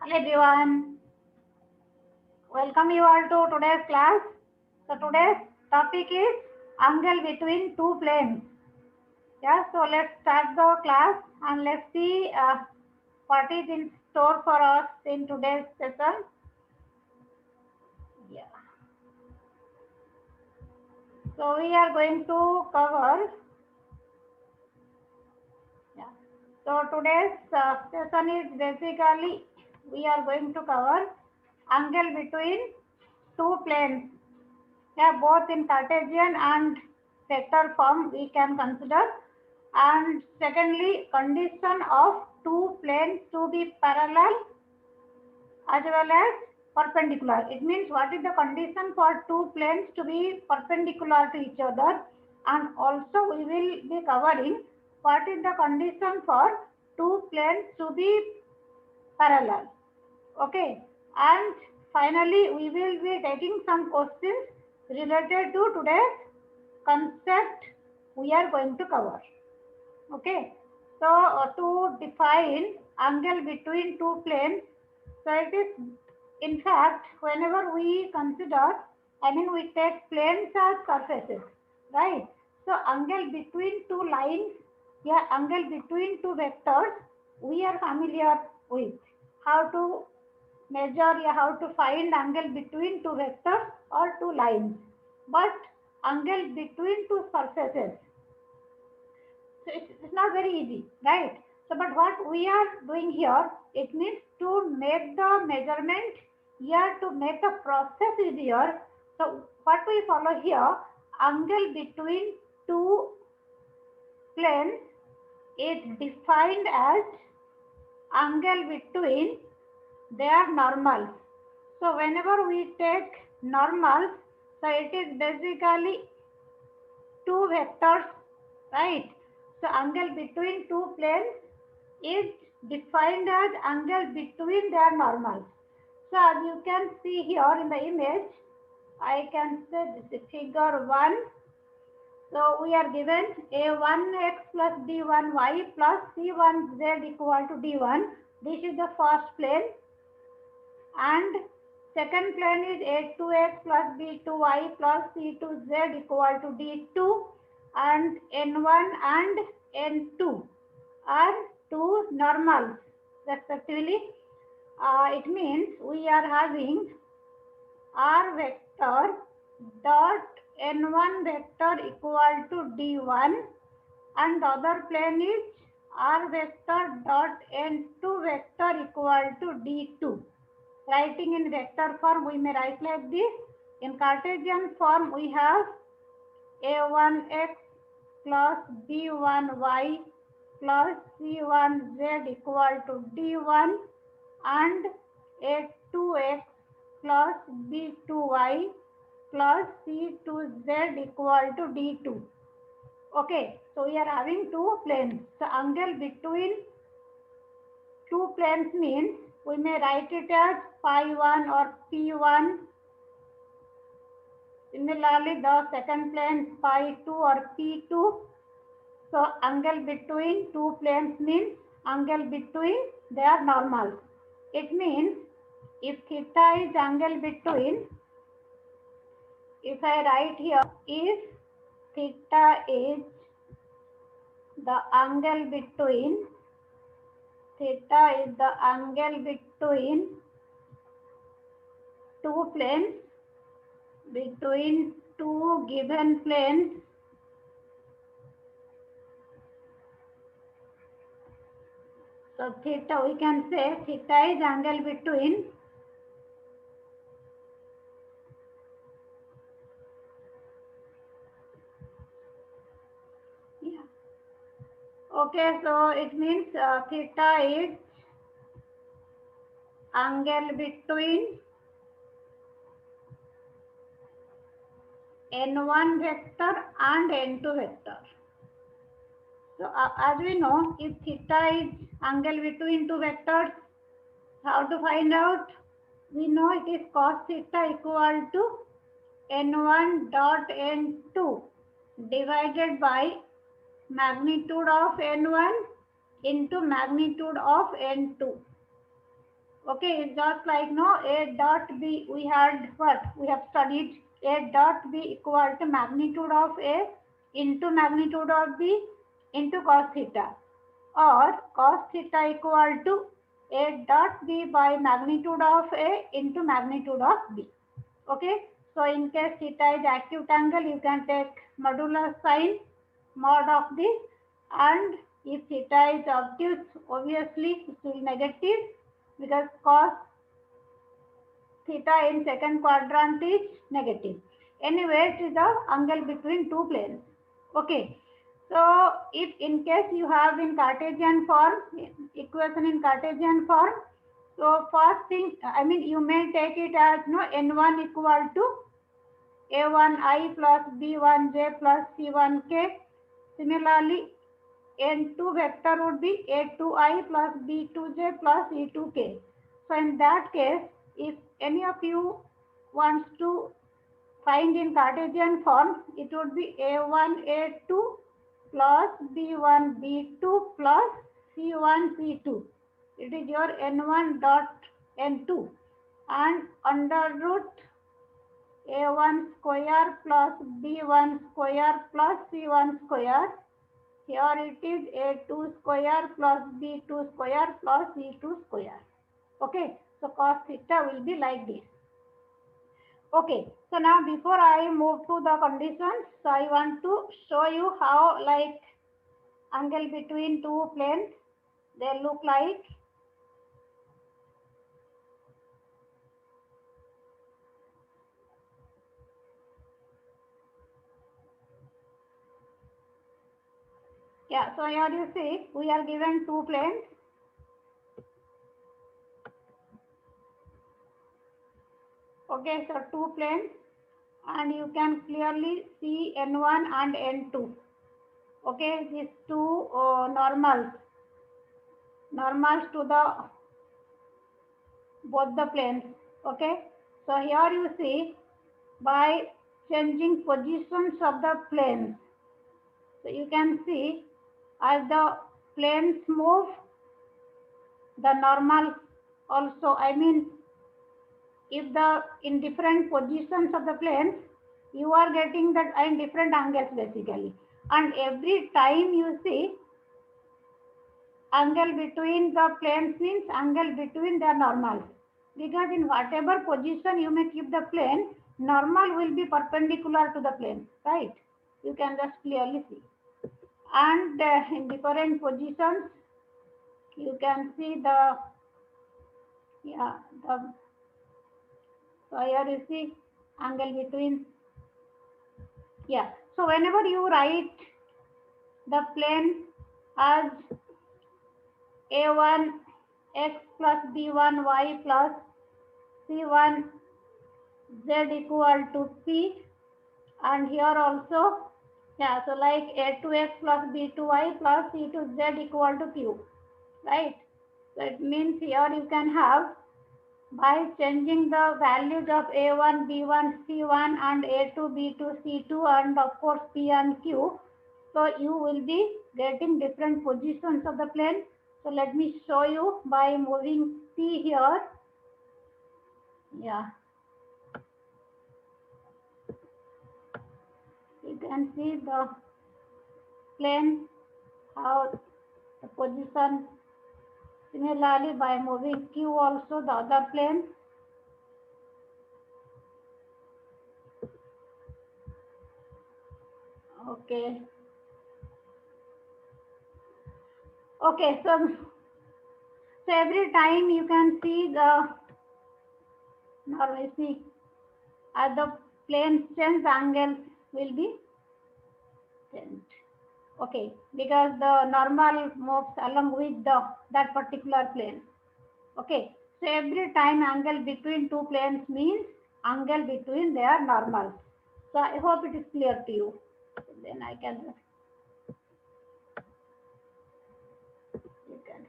Hello everyone, welcome you all to today's class. So today's topic is angle between two planes. Yeah, so let's start the class and let's see what is in store for us in today's session. Yeah, so we are going to cover. Yeah, so today's session is basically we are going to cover angle between two planes. Yeah, both in Cartesian and vector form we can consider. And secondly, condition of two planes to be parallel as well as perpendicular. It means what is the condition for two planes to be perpendicular to each other, and also we will be covering what is the condition for two planes to be parallel. Okay, and finally we will be taking some questions related to today's concept we are going to cover. Okay, so to define angle between two planes, so it is in fact whenever we consider, we take planes as surfaces, right? So angle between two lines, yeah, angle between two vectors, we are familiar with how to measure, yeah, how to find angle between two vectors or two lines. But angle between two surfaces, so it's not very easy, right? So, but what we are doing here, it means to make the measurement here, to make the process easier. So, what we follow here, angle between two planes is defined as angle between their normals. So, whenever we take normals, so it is basically two vectors, right? So angle between two planes is defined as angle between their normals. So as you can see here in the image, I can say this is figure 1. So we are given a1x plus b1y plus c1z equal to d1. This is the first plane, and second plane is a2x plus b2y plus c2z equal to d2, and n1 and n2 are two normals respectively. It means we are having r vector dot n1 vector equal to d1, and the other plane is r vector dot n2 vector equal to d2. Writing in vector form, we may write like this. In Cartesian form, we have a1x plus b1y plus c1z equal to d1, and a2x plus b2y plus c2z equal to d2. Okay, so we are having two planes. So angle between two planes means we may write it as phi1 or p1. Similarly, the second plane phi2 or p2. So angle between two planes means angle between their normals. It means if theta is angle between, if I write here, if theta is the angle between, theta is the angle between two planes, between two given planes, so theta, we can say theta is angle between yeah. Okay, so it means theta is angle between n1 vector and n2 vector. So as we know, if theta is angle between two vectors, how to find out? We know it is cos theta equal to n1 dot n2 divided by magnitude of n1 into magnitude of n2. Okay, it's just like no A dot B. We had what we have studied. A dot B equal to magnitude of A into magnitude of B into cos theta, or cos theta equal to A dot B by magnitude of A into magnitude of B. Okay, so in case theta is acute angle, you can take modular sign mod of this, and if theta is obtuse, obviously it will be negative, because cos theta in second quadrant is negative. Anyway, it is the angle between two planes. Okay, so if in case you have in Cartesian form, equation in Cartesian form, so first thing, I mean, you may take it as no n1 equal to a1i plus b1j plus c1k. Similarly, n2 vector would be a2i plus b2j plus e2k. So in that case, if any of you wants to find in Cartesian form, it would be a1 a2 plus b1 b2 plus c1 c2. It is your n1 dot n2, and under root a1 square plus b1 square plus c1 square. Here it is a2 square plus b2 square plus c2 square. Okay, so cos theta will be like this. Okay, so now before I move to the conditions, so I want to show you how like angle between two planes they look like. Yeah, so here you see we are given two planes. Okay, so two planes, and you can clearly see n1 and n2. Okay, these two normals to the both the planes. Okay, so here you see by changing positions of the planes, so you can see as the planes move, the normal also, I mean, if the in different positions of the planes, you are getting that in different angles basically, and every time you see angle between the planes means angle between the normals, because in whatever position you may keep the plane, normal will be perpendicular to the plane, right? You can just clearly see, and in different positions you can see the, yeah, the, so here you see angle between, yeah. So whenever you write the plane as a1 x plus b1 y plus c1 z equal to p, and here also, yeah, so like a2x plus b2y plus c2z equal to q, right? So it means here you can have, by changing the values of a1 b1 c1 and a2 b2 c2 and of course p and q, so you will be getting different positions of the plane. So let me show you by moving p here. Yeah, you can see the plane, how the position. Similarly, by moving q also the other plane. Okay. Okay, so every time you can see the, now we see as the plane change, the angles will be changed. Okay, because the normal moves along with the that particular plane. Okay, so every time angle between two planes means angle between their normals. So I hope it is clear to you. Then I can, you can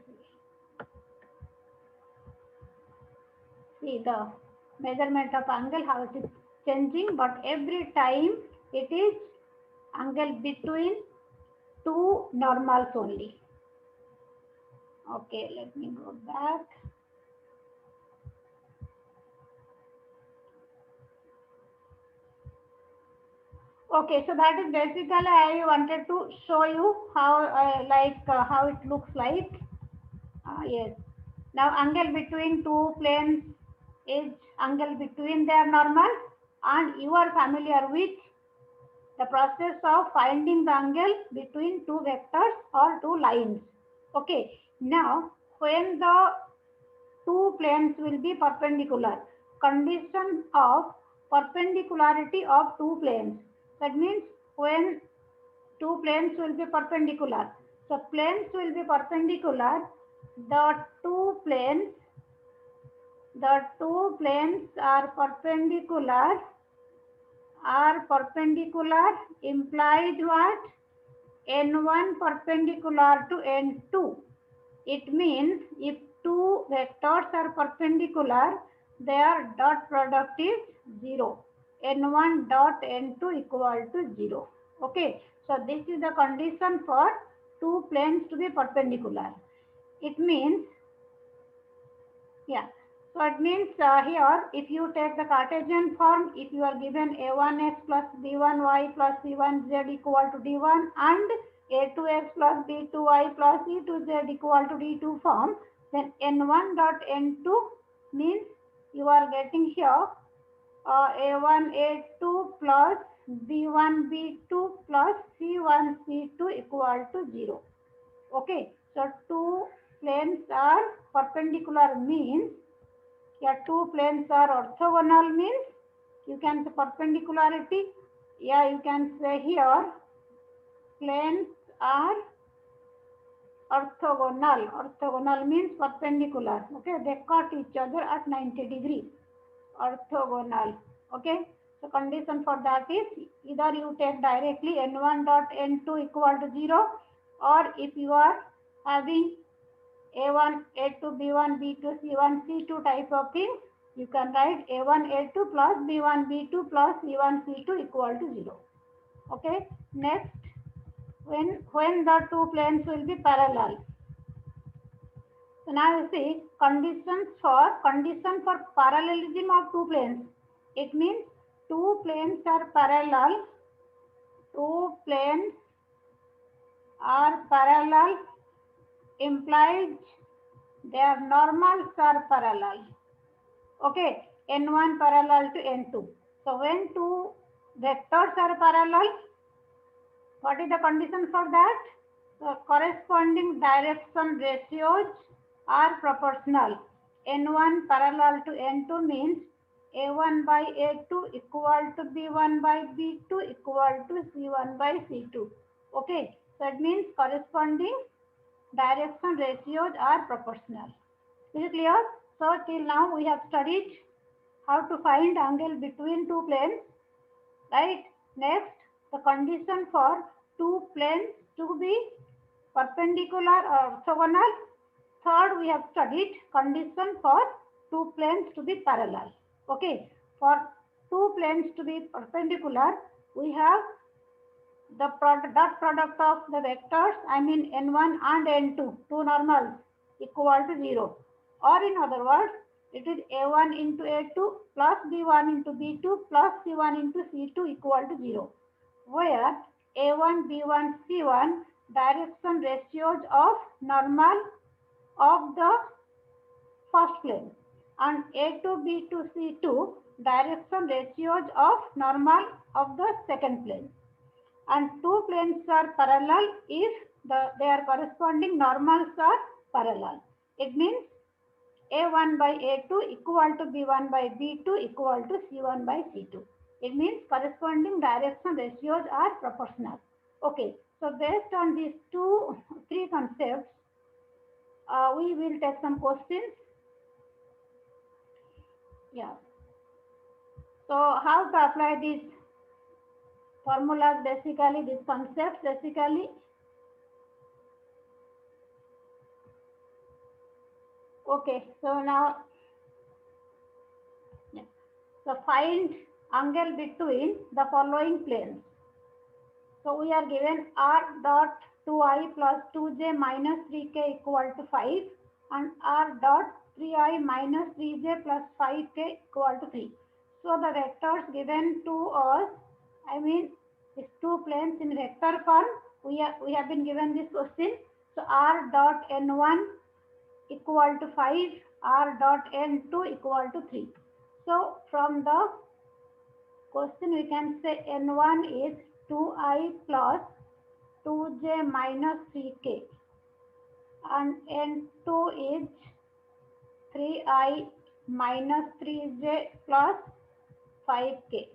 see the measurement of angle, how it is changing, but every time it is angle between two normals only. Okay, let me go back. Okay, so that is basically I wanted to show you how how it looks like. Yes. Now angle between two planes is angle between their normal, and you are familiar with the process of finding the angle between two vectors or two lines. Okay. Now when the two planes will be perpendicular, condition of perpendicularity of two planes. That means when two planes will be perpendicular. So planes will be perpendicular. The two planes, the two planes are perpendicular implies what? N1 perpendicular to N2. It means if two vectors are perpendicular, their dot product is 0. N1 dot N2 equal to 0. Okay, so this is the condition for two planes to be perpendicular. It means, yeah, so it means here if you take the Cartesian form, if you are given a1x plus b1y plus c1z equal to d1 and a2x plus b2y plus c2z equal to d2 form, then n1 dot n2 means you are getting here a1 a2 plus b1 b2 plus c1 c2 equal to 0. Okay, so two planes are perpendicular means, yeah, two planes are orthogonal means you can say perpendicularity. Yeah, you can say here planes are orthogonal. Orthogonal means perpendicular. Okay, they cut each other at 90 degrees. Orthogonal. Okay, so condition for that is either you take directly n1 dot n2 equal to 0, or if you are having a1, a2, b1, b2, c1, c2 type of things, you can write a1, a2 plus b1, b2 plus c1, c2 equal to 0. Okay, next, when the two planes will be parallel. So now you see condition for parallelism of two planes. It means two planes are parallel. Two planes are parallel implies their normals are parallel. Okay, n1 parallel to n2. So when two vectors are parallel, what is the condition for that? The corresponding direction ratios are proportional. N1 parallel to N2 means A1 by A2 equal to B1 by B2 equal to C1 by C2. Okay, so it means corresponding direction ratios are proportional. Is it clear? So till now we have studied how to find angle between two planes, right? Next, the condition for two planes to be perpendicular or orthogonal. Third, we have studied condition for two planes to be parallel. Okay, for two planes to be perpendicular, we have the dot product of the vectors, I mean n1 and n2, two normals equal to 0. Or in other words, it is a1 into a2 plus b1 into b2 plus c1 into c2 equal to 0, where a1, b1, c1 direction ratios of normal of the first plane, and a2, b2, c2 direction ratios of normal of the second plane. And two planes are parallel if their corresponding normals are parallel. It means a1 by a2 equal to b1 by b2 equal to c1 by c2. It means corresponding direction ratios are proportional. Okay, so based on these three concepts, we will take some questions. Yeah. So how to apply these formulas, basically these concepts basically. Okay, so now, yeah. So find angle between the following planes. So we are given r dot 2i plus 2j minus 3k equal to 5 and r dot 3i minus 3j plus 5k equal to 3. So the vectors given to us, I mean These two planes in vector form. We have been given this question. So r dot n1 equal to 5, r dot n2 equal to 3. So from the question we can say n1 is 2i plus 2j minus 3k and n2 is 3i minus 3j plus 5k.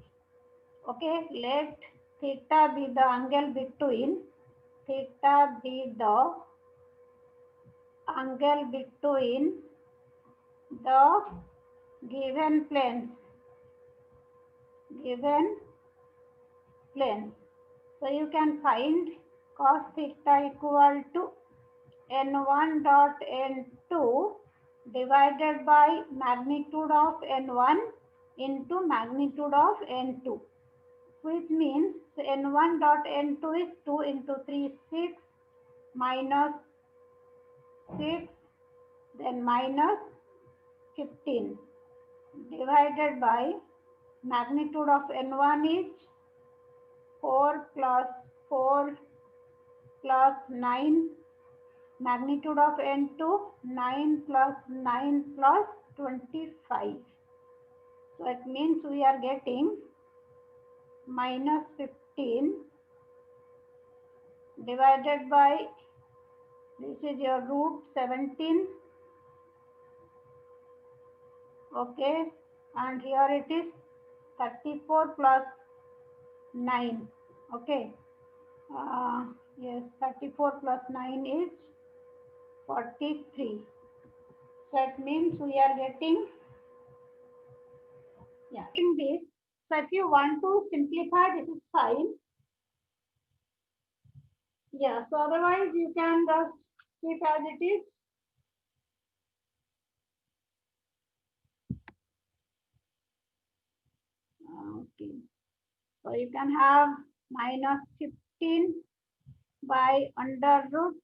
Okay, let theta be the angle between the given planes. So you can find cos theta equal to n1 dot n2 divided by magnitude of n1 into magnitude of n2, which means n1 dot n2 is 2 into 3, 6 minus 6, then minus 15 divided by magnitude of n1 is 4 plus 4 plus 9, magnitude of n2 9 plus 9 plus 25. So it means we are getting minus 15 divided by, this is your root 17. Okay, and here it is 34 plus 9. Okay, yes, 34 plus 9 is 43. So it means we are getting, in this. So if you want to simplify, this is fine. Yeah, so otherwise you can just keep as it is. Okay, so you can have minus 15 by under root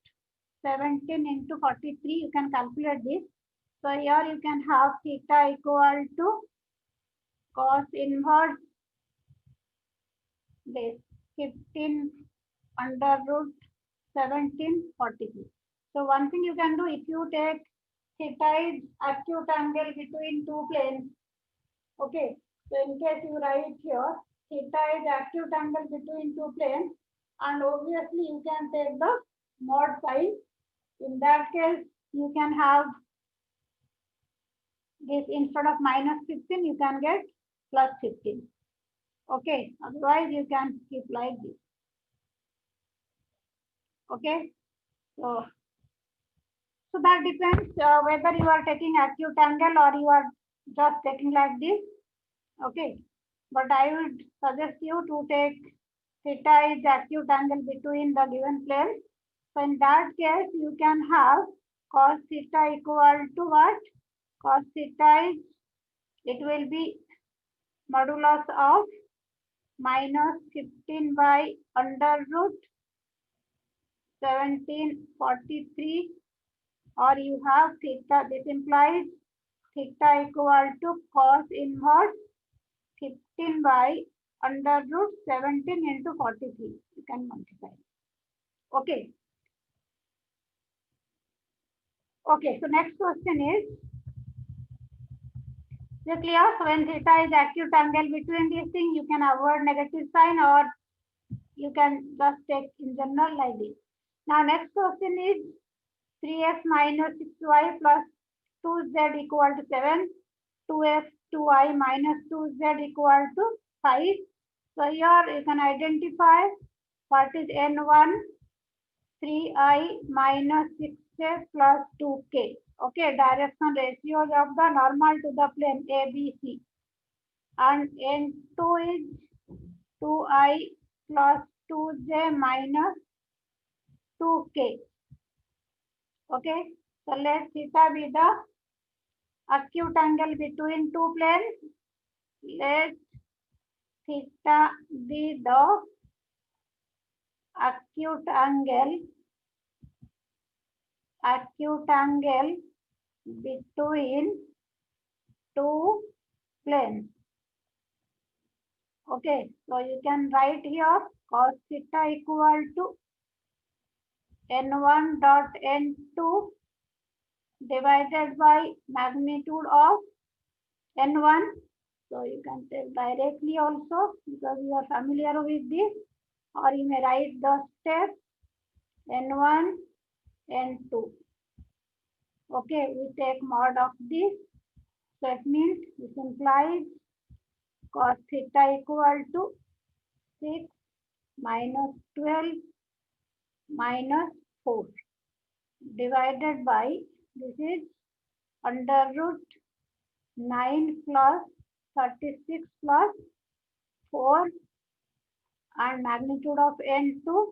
17 into 43. You can calculate this. So here you can have theta equal to cos inverse this 15 under root 17 43. So one thing you can do, if you take theta is acute angle between two planes. Okay, so in case you write here theta is acute angle between two planes, and obviously you can take the mod sign. In that case you can have this, instead of minus 15 you can get plus 15. Okay, otherwise you can keep like this. Okay, so that depends whether you are taking acute angle or you are just taking like this. Okay, but I would suggest you to take theta is acute angle between the given planes. So in that case you can have cos theta equal to what? Cos theta is, it will be modulus of minus 15 by under root 1743, or you have theta, this implies theta equal to cos inverse 15 by under root 17 into 43. You can multiply. Okay. Okay, so next question is, clear? So when theta is acute angle between these things, you can avoid negative sign, or you can just take in general like this. Now next question is 3x minus 6y plus 2z equal to 7, 2x 2y minus 2z equal to 5. So here you can identify what is n1, 3i minus 6k plus 2k. Okay, direction ratios of the normal to the plane ABC. And n2 is 2i plus 2j minus 2k. Okay, so let theta be the acute angle between two planes. Let theta be the acute angle between two planes. Okay, so you can write here cos theta equal to n1 dot n2 divided by magnitude of n1. So you can take directly also because you are familiar with this, or you may write the steps n1, n2. Okay, we take mod of this. So it means this implies cos theta equal to 6 minus 12 minus 4 divided by, this is under root 9 plus 36 plus 4 and magnitude of n2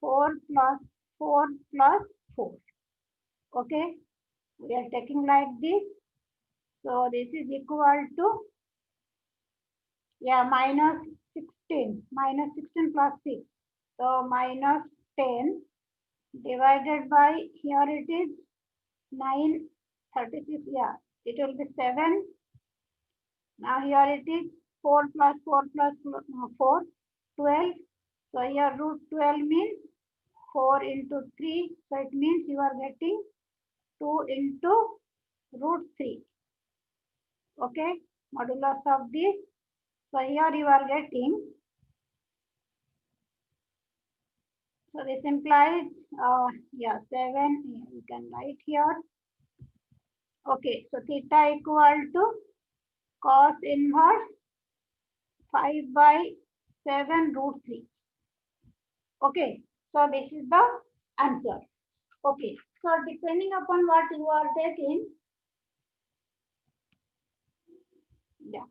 4 plus 4 plus 4. Okay, we are taking like this. So this is equal to, yeah, minus 16 plus 6. So minus 10 divided by, here it is 9, 36, yeah, it will be 7. Now here it is 4 plus 4 plus 4, 12. So here root 12 means 4 into 3. So it means you are getting 2 into root 3. Okay, modulus of this. So here you are getting, so this implies, yeah, 7, you can write here. Okay, so theta equal to cos inverse 5 by 7 root 3. Okay, so this is the answer. Okay, so depending upon what you are taking, yeah.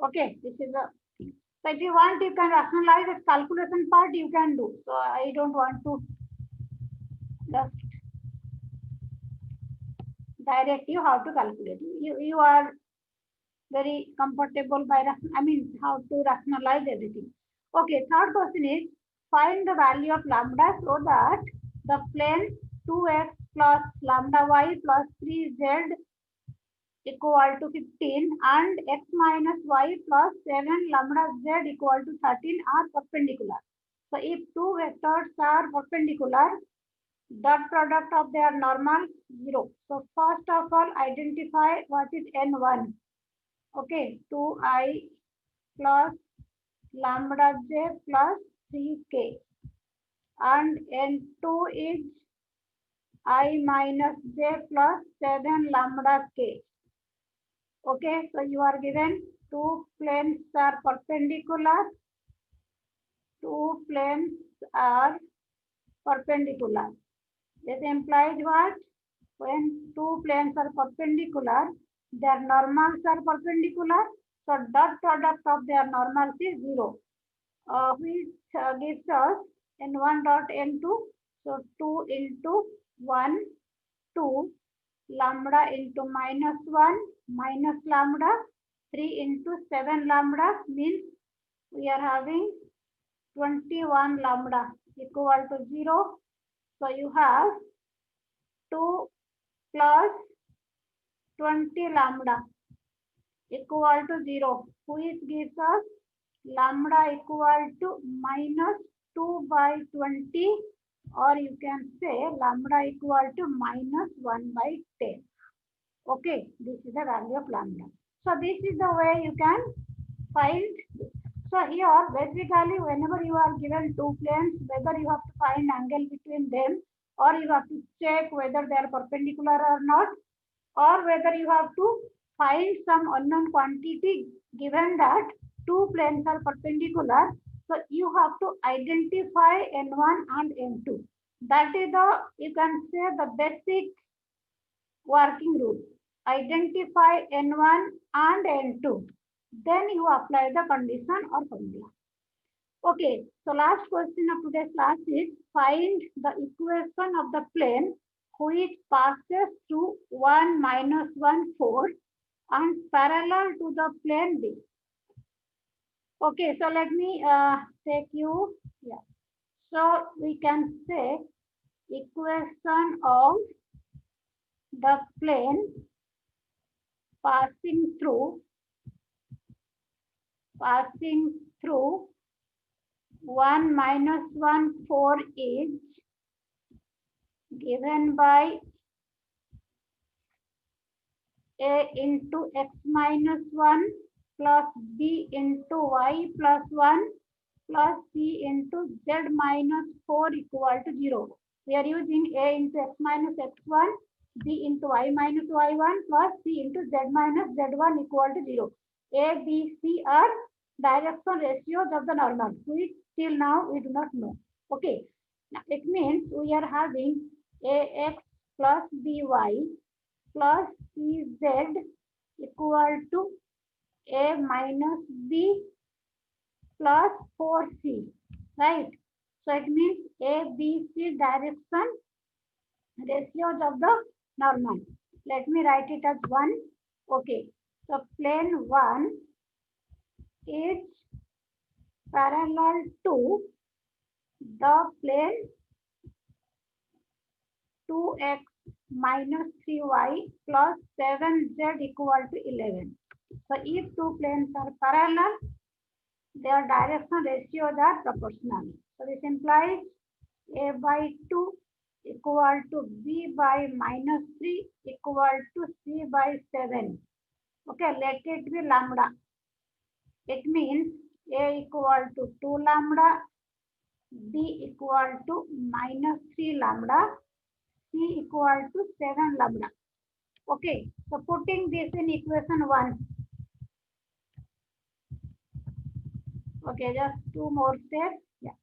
Okay, this is the thing. So if you want, you can rationalize the calculation part, you can do. So I don't want to just direct you how to calculate. You are very comfortable by, how to rationalize everything. Okay, third question is, find the value of lambda so that the plane 2x plus lambda y plus 3z equal to 15 and x minus y plus 7 lambda z equal to 13 are perpendicular. So if two vectors are perpendicular, dot product of their normal 0. So first of all, identify what is n1. Okay, 2i plus lambda j plus 3k, and n2 is I minus j plus 7 lambda k. Okay, so you are given two planes are perpendicular. Two planes are perpendicular. This implies what? When two planes are perpendicular, their normals are perpendicular. So dot product of their normals is 0, which gives us n1 dot n2. So 2 into 1, 2 lambda into minus 1 minus lambda 3 into 7 lambda means we are having 21 lambda equal to 0. So you have 2 plus 20 lambda equal to 0, which gives us lambda equal to minus 2 by 20, or you can say lambda equal to minus 1 by 10. Okay, this is the value of lambda. So this is the way you can find this. So here basically whenever you are given two planes, whether you have to find angle between them, or you have to check whether they are perpendicular or not, or whether you have to find some unknown quantity given that two planes are perpendicular. So you have to identify n1 and n2. That is the, you can say, the basic working rule. Identify n1 and n2. Then you apply the condition or formula. Okay, so last question of today's class is, find the equation of the plane which passes through 1 minus 1 4 and parallel to the plane B. Okay, so let me take you, yeah. So we can say equation of the plane passing through passing through 1 minus 1 4 is given by a into x minus 1 plus b into y plus 1 plus c into z minus 4 equal to 0. We are using a into x minus x1, b into y minus y1 plus c into z minus z1 equal to 0. A, B, C are direction ratios of the normal, which till now we do not know. Okay. Now it means we are having ax plus by plus cz equal to a minus b plus 4c, right? So it means a, b, c direction ratios of the normal. Let me write it as 1. Okay. So plane 1 is parallel to the plane 2x minus 3y plus 7z equal to 11. So if two planes are parallel, their direction ratios are proportional. So this implies a by 2 equal to b by minus 3 equal to c by 7. Okay, let it be lambda. It means a equal to 2 lambda, b equal to minus 3 lambda, c equal to 7 lambda. Okay, so putting this in equation 1. Okay, just 2 more steps. Yeah.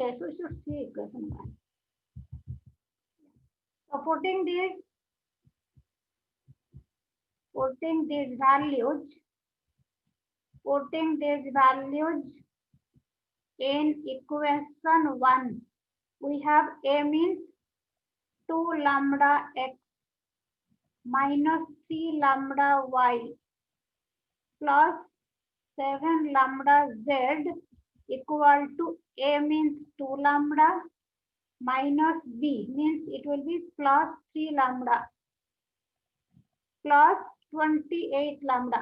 Okay, so we should see equation 1. So putting these values in equation 1, we have a means 2 lambda x minus 3 lambda y plus 7 lambda z equal to a means 2 lambda minus b means it will be plus 3 lambda plus 28 lambda.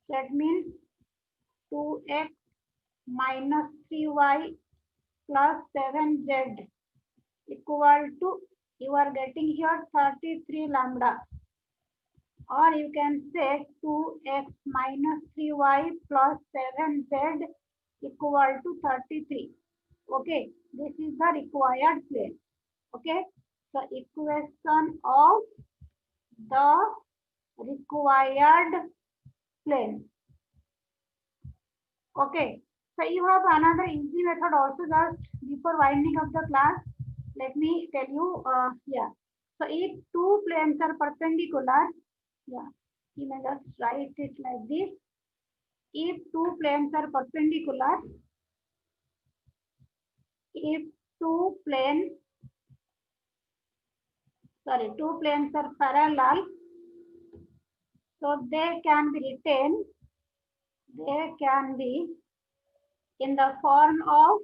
That means 2x minus 3y plus 7z equal to, you are getting here 33 lambda, or you can say 2x minus 3y plus 7z equal to 33. Okay, this is the required plane. Okay, so equation of the required plane. Okay, so you have another easy method also. Just before winding up the class, let me tell you. Yeah, so if two planes are perpendicular, yeah, you may just write it like this. If two planes are perpendicular, if two planes, two planes are parallel, so they can be written, they can be in the form of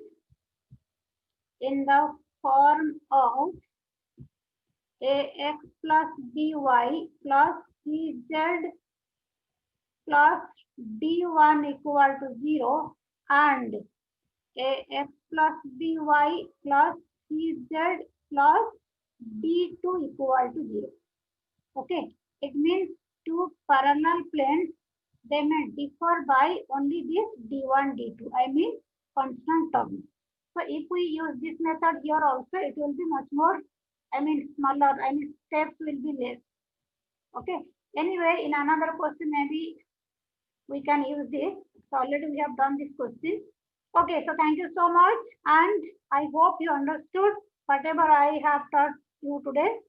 ax plus by plus cz plus d1 equal to 0 and ax plus by plus cz plus d2 equal to 0. Okay, it means two parallel planes, they may differ by only this d1, d2, I mean constant terms. So if we use this method here also, it will be much more, smaller, steps will be less. Okay, anyway, in another question maybe we can use this. So already we have done this question. Okay, so thank you so much, and I hope you understood whatever I have taught you today.